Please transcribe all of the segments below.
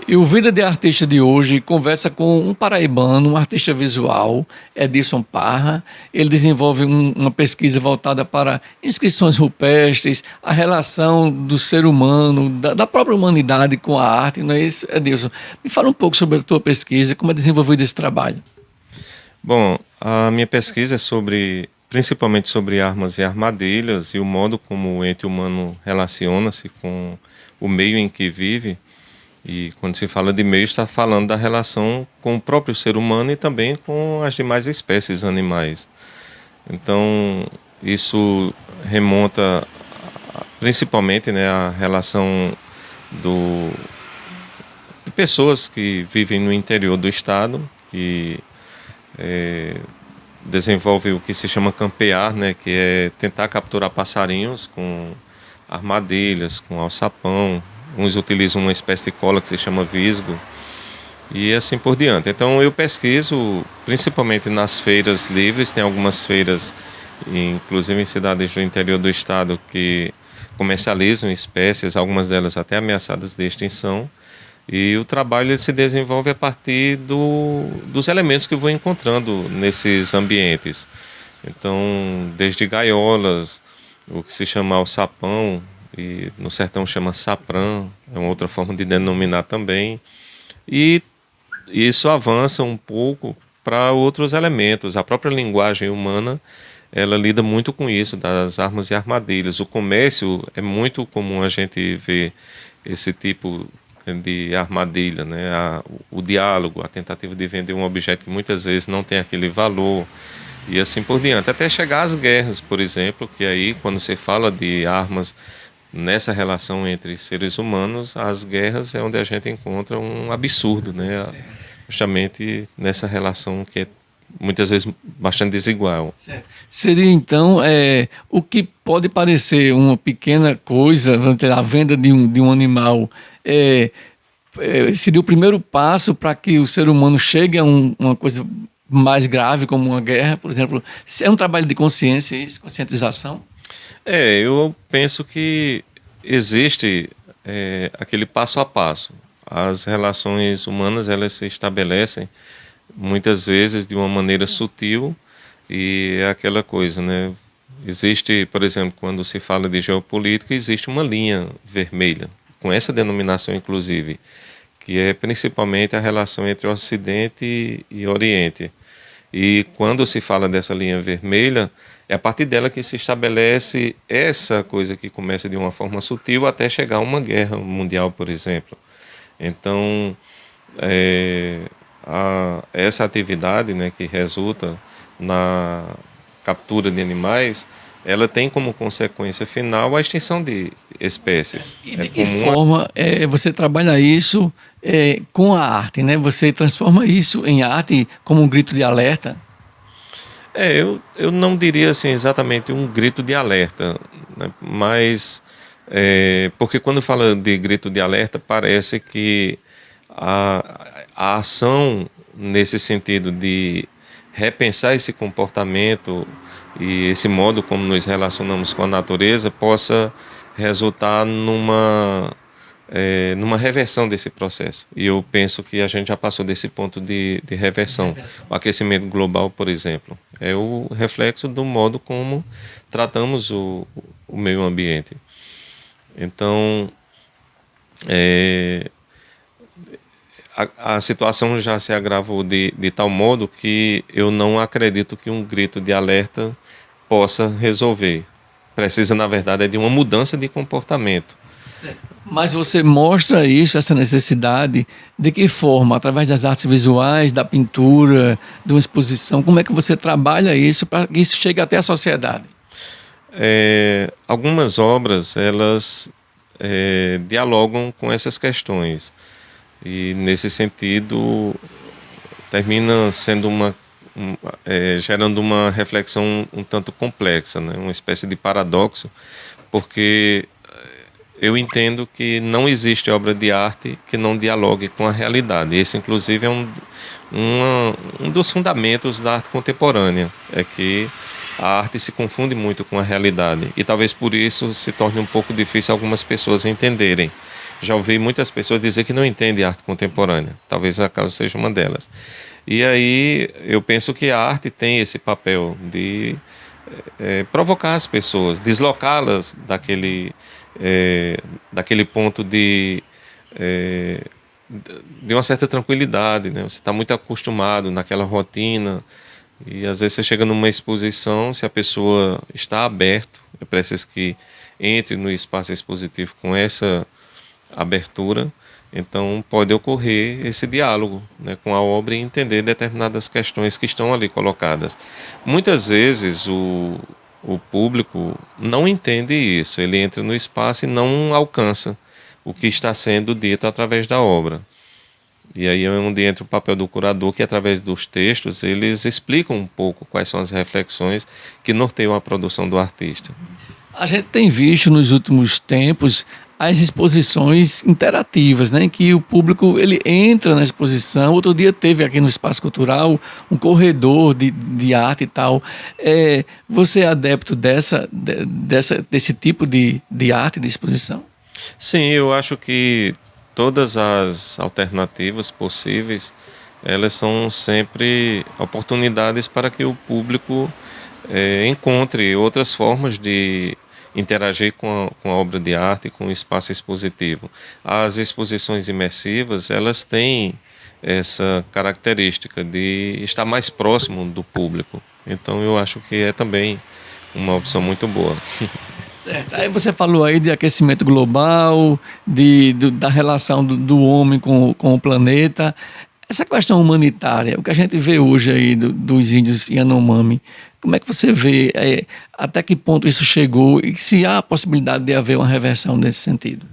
E o Vida de Artista de hoje conversa com um paraibano, um artista visual, Edilson Parra. Ele desenvolve uma pesquisa voltada para inscrições rupestres, a relação do ser humano, da própria humanidade com a arte, não é isso, Edilson? Me fala um pouco sobre a tua pesquisa, como é desenvolvido esse trabalho. Bom, a minha pesquisa é principalmente sobre armas e armadilhas e o modo como o ente humano relaciona-se com o meio em que vive. E quando se fala de meio, está falando da relação com o próprio ser humano e também com as demais espécies animais. Então, isso remonta principalmente, né, à relação de pessoas que vivem no interior do estado, que desenvolve o que se chama campear, né, que é tentar capturar passarinhos com armadilhas, com alçapão. Uns utilizam uma espécie de cola que se chama visgo e assim por diante. Então eu pesquiso principalmente nas feiras livres, tem algumas feiras, inclusive em cidades do interior do estado, que comercializam espécies, algumas delas até ameaçadas de extinção. E o trabalho ele se desenvolve a partir dos elementos que eu vou encontrando nesses ambientes. Então, desde gaiolas, o que se chama alçapão, e no sertão chama saprã, é uma outra forma de denominar também. E isso avança um pouco para outros elementos. A própria linguagem humana, ela lida muito com isso, das armas e armadilhas. O comércio, é muito comum a gente ver esse tipo de armadilha, né? O diálogo, a tentativa de vender um objeto que muitas vezes não tem aquele valor e assim por diante. Até chegar às guerras, por exemplo, que aí quando se fala de armas nessa relação entre seres humanos, as guerras é onde a gente encontra um absurdo, né? Justamente nessa relação que é muitas vezes bastante desigual. Certo. Seria então o que pode parecer uma pequena coisa, vamos dizer, a venda de um animal, seria o primeiro passo para que o ser humano chegue a uma coisa mais grave como uma guerra, por exemplo. É um trabalho de consciência isso, conscientização? Eu penso que existe aquele passo a passo. As relações humanas, elas se estabelecem muitas vezes de uma maneira sutil e é aquela coisa, né? Existe, por exemplo, quando se fala de geopolítica, existe uma linha vermelha, com essa denominação inclusive, que é principalmente a relação entre Ocidente e Oriente. E quando se fala dessa linha vermelha, é a partir dela que se estabelece essa coisa que começa de uma forma sutil até chegar a uma guerra mundial, por exemplo. Então, essa atividade, né, que resulta na captura de animais, ela tem como consequência final a extinção de espécies. E de que forma você trabalha isso com a arte, né? Você transforma isso em arte como um grito de alerta? Eu não diria assim exatamente um grito de alerta, né? Mas porque quando fala de grito de alerta parece que a ação nesse sentido de repensar esse comportamento e esse modo como nos relacionamos com a natureza possa resultar numa reversão desse processo. E eu penso que a gente já passou desse ponto de reversão. O aquecimento global, por exemplo, é o reflexo do modo como tratamos o meio ambiente. Então, a situação já se agravou de tal modo que eu não acredito que um grito de alerta possa resolver. Precisa, na verdade, de uma mudança de comportamento. Mas você mostra isso, essa necessidade, de que forma? Através das artes visuais, da pintura, de uma exposição? Como é que você trabalha isso para que isso chegue até a sociedade? Algumas obras, elas dialogam com essas questões. E, nesse sentido, termina sendo gerando uma reflexão um tanto complexa, né? Uma espécie de paradoxo, porque eu entendo que não existe obra de arte que não dialogue com a realidade. Esse, inclusive, é um dos fundamentos da arte contemporânea, é que a arte se confunde muito com a realidade e talvez por isso se torne um pouco difícil algumas pessoas entenderem. Já ouvi muitas pessoas dizer que não entendem arte contemporânea. Talvez a Carla seja uma delas. E aí eu penso que a arte tem esse papel de provocar as pessoas, deslocá-las daquele ponto de uma certa tranquilidade, né? Você está muito acostumado naquela rotina e às vezes você chega numa exposição, se a pessoa está aberta, é preciso que entre no espaço expositivo com essa abertura, então pode ocorrer esse diálogo, né, com a obra e entender determinadas questões que estão ali colocadas. Muitas vezes o público não entende isso, ele entra no espaço e não alcança o que está sendo dito através da obra. E aí é onde entra o papel do curador, que através dos textos eles explicam um pouco quais são as reflexões que norteiam a produção do artista. A gente tem visto nos últimos tempos as exposições interativas, né, em que o público ele entra na exposição. Outro dia teve aqui no Espaço Cultural um corredor de arte e tal. Você é adepto desse tipo de arte, de exposição? Sim, eu acho que todas as alternativas possíveis, elas são sempre oportunidades para que o público encontre outras formas de interagir com a obra de arte, com o espaço expositivo. As exposições imersivas, elas têm essa característica de estar mais próximo do público. Então eu acho que é também uma opção muito boa. Certo. Aí você falou aí de aquecimento global, da relação do homem com o planeta. Essa questão humanitária, o que a gente vê hoje aí dos índios Yanomami, como é que você vê, até que ponto isso chegou e se há a possibilidade de haver uma reversão nesse sentido?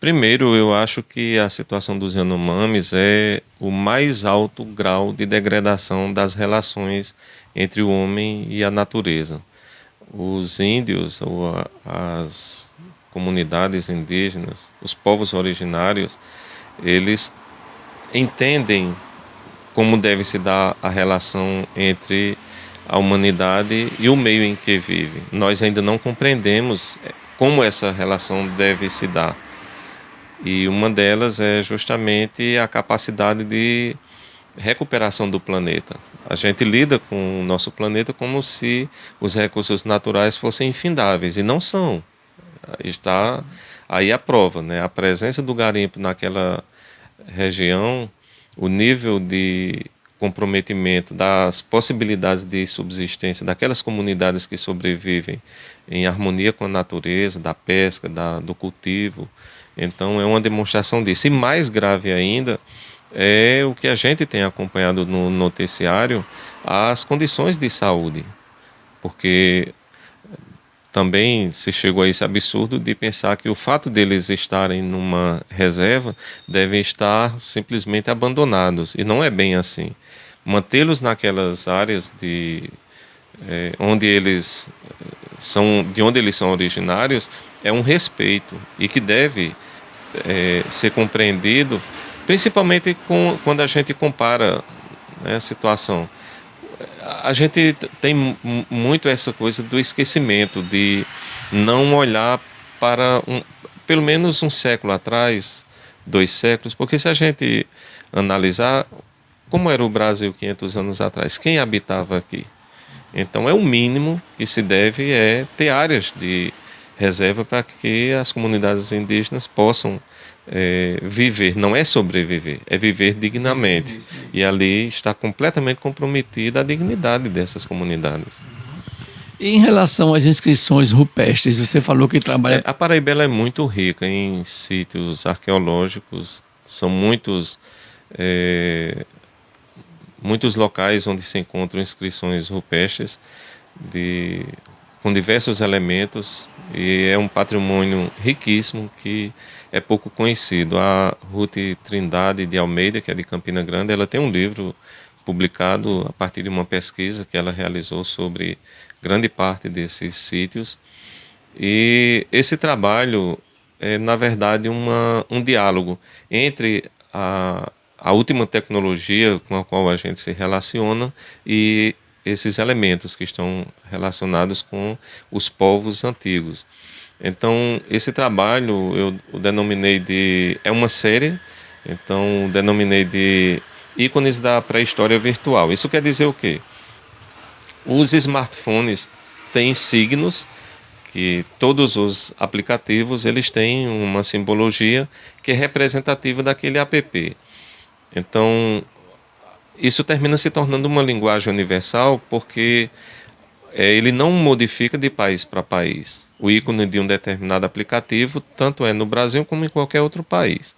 Primeiro, eu acho que a situação dos Yanomamis é o mais alto grau de degradação das relações entre o homem e a natureza. Os índios, ou as comunidades indígenas, os povos originários, eles entendem como deve se dar a relação entre a humanidade e o meio em que vive. Nós ainda não compreendemos como essa relação deve se dar. E uma delas é justamente a capacidade de recuperação do planeta. A gente lida com o nosso planeta como se os recursos naturais fossem infindáveis, e não são. Está aí a prova, né? A presença do garimpo naquela região, o nível de comprometimento das possibilidades de subsistência daquelas comunidades que sobrevivem em harmonia com a natureza, da pesca, do cultivo. Então é uma demonstração disso. E mais grave ainda é o que a gente tem acompanhado no noticiário, as condições de saúde. Porque também se chegou a esse absurdo de pensar que o fato deles estarem numa reserva devem estar simplesmente abandonados. E não é bem assim. Mantê-los naquelas áreas de onde eles são originários é um respeito e que deve ser compreendido, principalmente quando a gente compara, né, a situação. A gente tem muito essa coisa do esquecimento, de não olhar para pelo menos um século atrás, 2 séculos, porque se a gente analisar como era o Brasil 500 anos atrás, quem habitava aqui? Então é o mínimo que se deve ter áreas de reserva para que as comunidades indígenas possam viver, não é sobreviver, é viver dignamente. E ali está completamente comprometida a dignidade dessas comunidades. E em relação às inscrições rupestres, você falou que trabalha... A Paraíba é muito rica em sítios arqueológicos, são muitos locais onde se encontram inscrições rupestres com diversos elementos, e é um patrimônio riquíssimo que é pouco conhecido. A Ruth Trindade de Almeida, que é de Campina Grande, ela tem um livro publicado a partir de uma pesquisa que ela realizou sobre grande parte desses sítios. E esse trabalho é, na verdade, um diálogo entre a última tecnologia com a qual a gente se relaciona e esses elementos que estão relacionados com os povos antigos. Então, esse trabalho eu o denominei de... É uma série, então denominei de ícones da pré-história virtual. Isso quer dizer o quê? Os smartphones têm signos que todos os aplicativos eles têm uma simbologia que é representativa daquele app. Então, isso termina se tornando uma linguagem universal porque ele não modifica de país para país. O ícone de um determinado aplicativo, tanto é no Brasil como em qualquer outro país.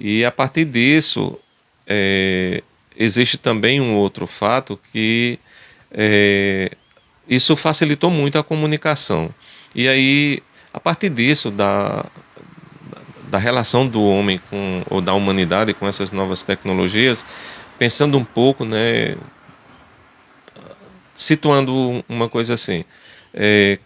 E a partir disso, existe também um outro fato que isso facilitou muito a comunicação. E aí, a partir disso, da relação do homem com, ou da humanidade com essas novas tecnologias, pensando um pouco, né, situando uma coisa assim,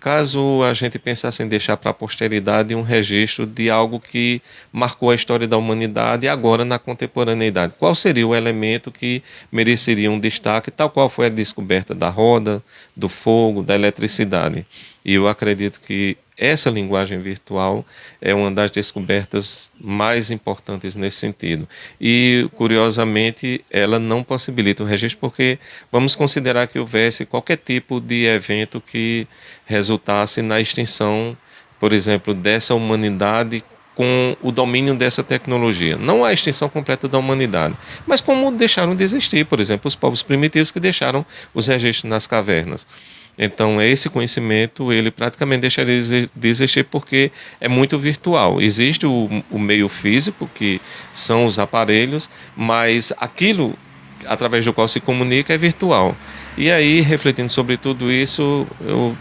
caso a gente pensasse em deixar para a posteridade um registro de algo que marcou a história da humanidade e agora na contemporaneidade, qual seria o elemento que mereceria um destaque, tal qual foi a descoberta da roda, do fogo, da eletricidade? E eu acredito que essa linguagem virtual é uma das descobertas mais importantes nesse sentido. E, curiosamente, ela não possibilita o registro porque vamos considerar que houvesse qualquer tipo de evento que resultasse na extinção, por exemplo, dessa humanidade com o domínio dessa tecnologia. Não a extinção completa da humanidade, mas como deixaram de existir, por exemplo, os povos primitivos que deixaram os registros nas cavernas. Então, esse conhecimento, ele praticamente deixaria de existir porque é muito virtual. Existe o meio físico, que são os aparelhos, mas aquilo através do qual se comunica é virtual. E aí, refletindo sobre tudo isso, eu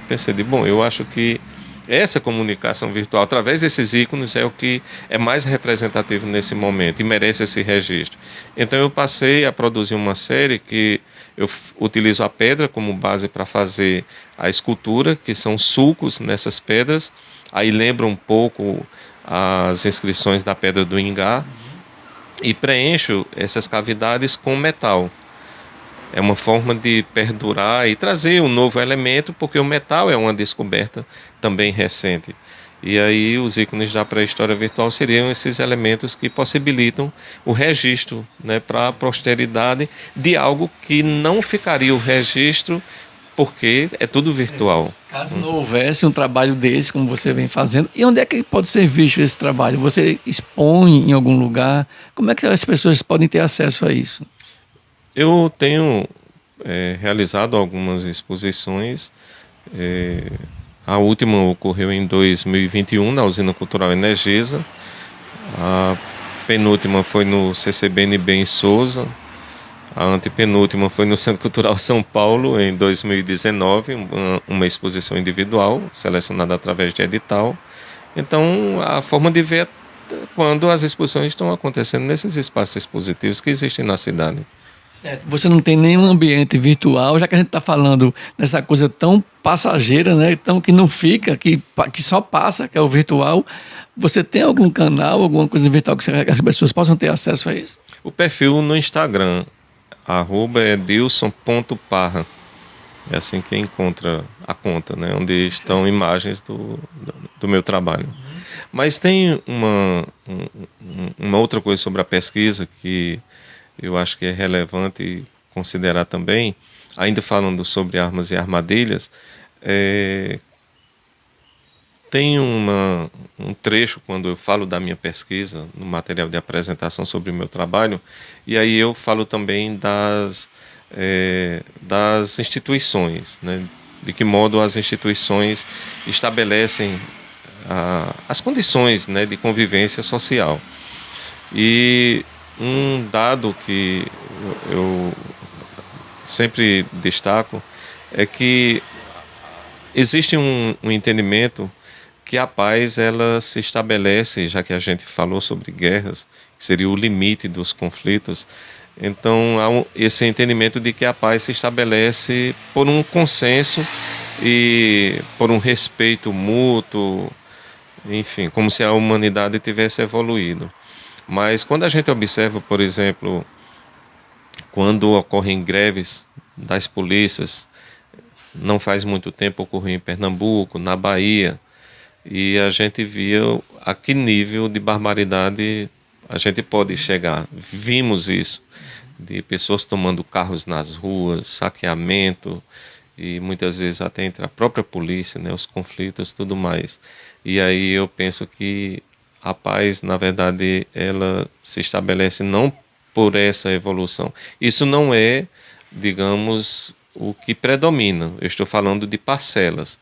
pensei bom, eu acho que essa comunicação virtual, através desses ícones, é o que é mais representativo nesse momento e merece esse registro. Então eu passei a produzir uma série que eu utilizo a pedra como base para fazer a escultura, que são sulcos nessas pedras. Aí lembra um pouco as inscrições da Pedra do Ingá e preencho essas cavidades com metal. É uma forma de perdurar e trazer um novo elemento, porque o metal é uma descoberta também recente. E aí os ícones da pré-história virtual seriam esses elementos que possibilitam o registro, né, para a posteridade de algo que não ficaria o registro porque é tudo virtual. Caso não houvesse um trabalho desse, como você vem fazendo, e onde é que pode ser visto esse trabalho? Você expõe em algum lugar? Como é que as pessoas podem ter acesso a isso? Eu tenho realizado algumas exposições. A última ocorreu em 2021 na Usina Cultural Energisa. A penúltima foi no CCBNB em Souza. A antepenúltima foi no Centro Cultural São Paulo em 2019, uma exposição individual selecionada através de edital. Então, a forma de ver é quando as exposições estão acontecendo nesses espaços expositivos que existem na cidade. Certo. Você não tem nenhum ambiente virtual, já que a gente está falando dessa coisa tão passageira, né? Tão que não fica, que só passa, que é o virtual. Você tem algum canal, alguma coisa virtual que as pessoas possam ter acesso a isso? O perfil no Instagram, @edilson.parra. É assim que encontra a conta, né? Onde estão imagens do meu trabalho. Mas tem uma outra coisa sobre a pesquisa que eu acho que é relevante considerar também, ainda falando sobre armas e armadilhas, tem um trecho quando eu falo da minha pesquisa, no material de apresentação sobre o meu trabalho, e aí eu falo também das instituições, né? De que modo as instituições estabelecem as condições, né, de convivência social. E um dado que eu sempre destaco é que existe um entendimento que a paz ela se estabelece, já que a gente falou sobre guerras, que seria o limite dos conflitos. Então há esse entendimento de que a paz se estabelece por um consenso e por um respeito mútuo, enfim, como se a humanidade tivesse evoluído. Mas quando a gente observa, por exemplo, quando ocorrem greves das polícias, não faz muito tempo ocorreu em Pernambuco, na Bahia, e a gente via a que nível de barbaridade a gente pode chegar. Vimos isso, de pessoas tomando carros nas ruas, saqueamento, e muitas vezes até entre a própria polícia, né, os conflitos, tudo mais. E aí eu penso que a paz, na verdade, ela se estabelece não por essa evolução. Isso não é, digamos, o que predomina. Eu estou falando de parcelas,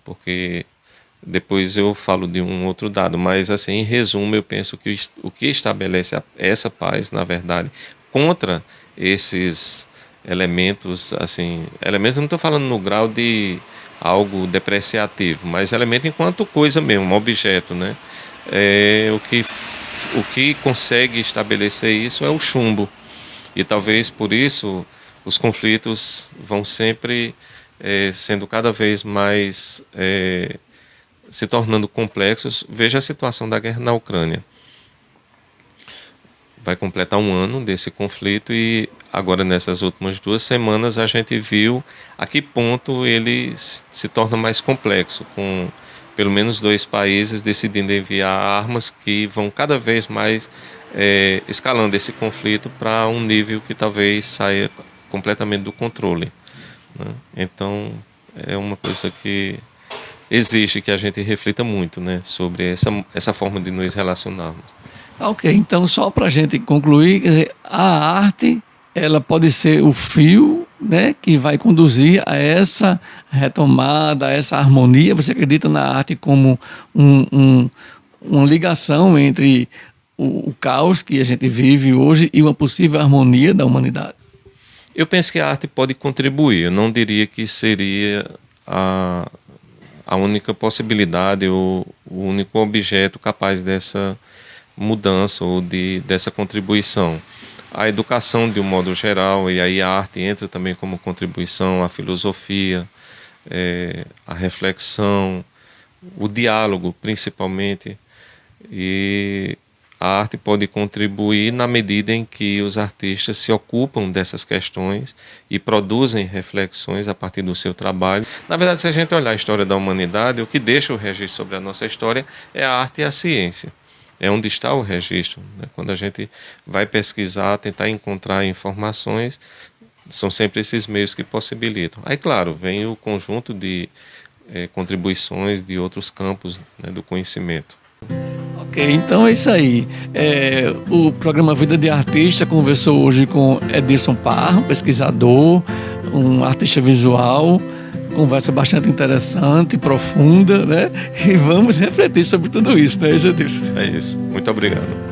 porque depois eu falo de um outro dado, mas assim, em resumo, eu penso que o que estabelece essa paz, na verdade, contra esses elementos, assim, elementos, eu não estou falando no grau de algo depreciativo, mas elemento enquanto coisa mesmo, um objeto, né? O que consegue estabelecer isso é o chumbo, e talvez por isso os conflitos vão sempre sendo cada vez mais se tornando complexos. Veja a situação da guerra na Ucrânia. Vai completar um ano desse conflito e agora nessas últimas 2 semanas a gente viu a que ponto ele se torna mais complexo, com pelo menos 2 países decidindo enviar armas que vão cada vez mais escalando esse conflito para um nível que talvez saia completamente do controle, né? Então é uma coisa que exige que a gente reflita muito, né, sobre essa forma de nos relacionarmos. Ok, então só para a gente concluir, quer dizer, a arte ela pode ser o fio, né, que vai conduzir a essa retomada, a essa harmonia. Você acredita na arte como uma ligação entre o caos que a gente vive hoje e uma possível harmonia da humanidade? Eu penso que a arte pode contribuir. Eu não diria que seria a única possibilidade ou o único objeto capaz dessa mudança ou dessa contribuição. A educação de um modo geral, e aí a arte entra também como contribuição, a filosofia, a reflexão, o diálogo principalmente, e a arte pode contribuir na medida em que os artistas se ocupam dessas questões e produzem reflexões a partir do seu trabalho. Na verdade, se a gente olhar a história da humanidade, o que deixa o registro sobre a nossa história é a arte e a ciência. É onde está o registro, né? Quando a gente vai pesquisar, tentar encontrar informações, são sempre esses meios que possibilitam. Aí, claro, vem o conjunto de contribuições de outros campos, né, do conhecimento. Ok, então é isso aí. O programa Vida de Artista conversou hoje com Edilson Parra, pesquisador, um artista visual. Conversa bastante interessante, profunda, né? E vamos refletir sobre tudo isso, não é isso, Edilson? É isso. Muito obrigado.